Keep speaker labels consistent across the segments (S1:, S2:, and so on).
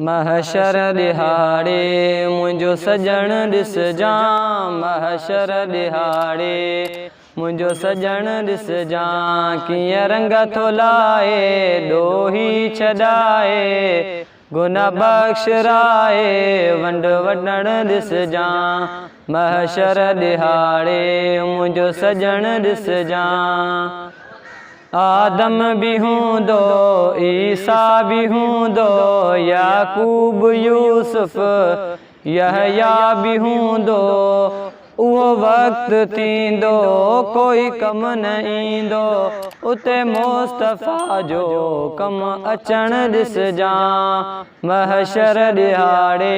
S1: महशर दिहाड़े मुंहिंजो सजण ॾिसजां, महशर दिहाड़े मुंहिंजो सजण ॾिसजां। कीअं रंग थो लाए ॾोही छॾाए, गुनाह बख़्शराए वंड वॾण ॾिसजां। महशर दिहाड़े मुंहिंजो सजण ॾिसजां। आदम भी हूंदो, ईसा भी हूंदो, याकूब यूसुफ यहया भी हूंदो। उहो वक़्तु थींदो कोई कम न ईंदो, उते मुस्तफ़ा जो कम अचण ॾिसजां। महशर दिहाड़े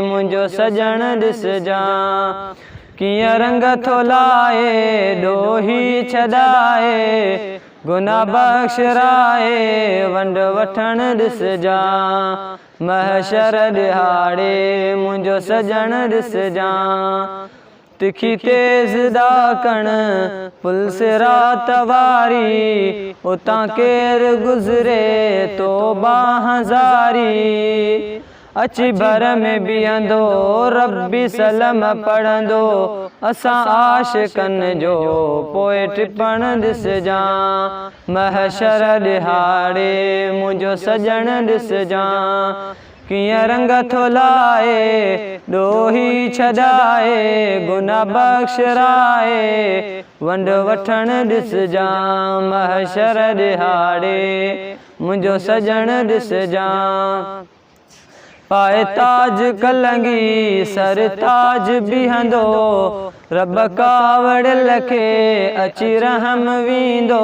S1: मुंहिंजो सजण ॾिसजां। कीअं रंग थो लाए ॾोही छॾाए, गुनाह बख़्शराए वंड वठण ॾिसजां। महशर दिहाड़े मुंहिंजो सजण ॾिसजां। तिखी तेज़ ॾाकण पुल सिरात वारी, उतां केरु गुज़रे तो बाहज़ारी। अची भर में बीहंदो रब्बी सलम पढ़ंदो, असां आशिक़नि जो पोइ टिपण ॾिसजां। महशर दिहाड़े मुंहिंजो सजण ॾिसजां। कीअं रंग थो लाए ॾोही छॾाए, गुनाह बख़्शराए वंड वठण ॾिसजां। महशर दिहाड़े मुंहिंजो सजण ॾिसजां। पाए ताज कलंगी सरताज बीहंदो, रब कावड़ियल खे अची रहम वींदो।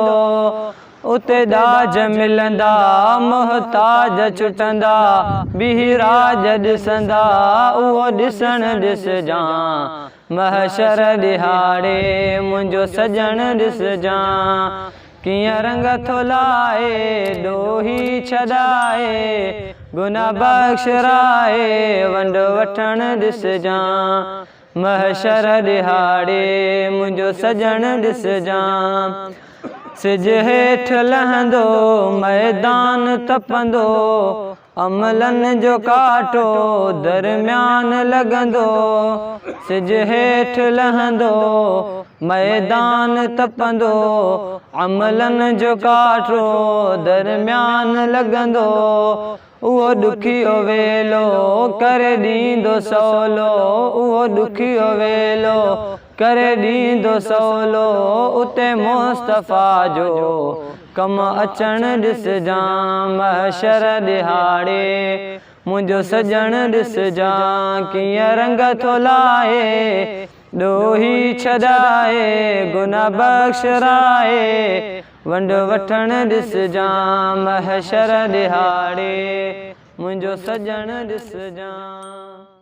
S1: उते दाज मिलंदा मुहताज छुटंदा, बीही राज ॾिसंदा उहो ॾिसण ॾिसजां। महशर दिहाड़े मुंहिंजो सजण ॾिसजां। कीअं रंग थो लाए ॾोही छॾाए, गुनाह बख़्शराए वंड वठण ॾिसजां। महशर दिहाड़े मुंहिंजो सजण ॾिसजां। सिज हेठि लहंदो मैदान तपंदो, अमलनि जो कांटो दरम्यान लॻंदो। सिज हेठि लहंदो मैदान तपंदो, अमलनि जो कांटो दरम्यान लॻंदो। उहो ॾुखियो वेलो करे ॾींदो सवलो, उहो ॾुखियो वेलो करे ॾींदो सवलो। उते मुस्तफ़ा जो कम अचण ॾिसजां। महशर दिहाड़े मुंहिंजो सजण ॾिसजां। कीअं रंग थो लाए ॾोही छॾाए, गुनाह बख़्शराए वंड वठण ॾिसजां। महशर दिहाड़े मुंहिंजो सजण ॾिसजां।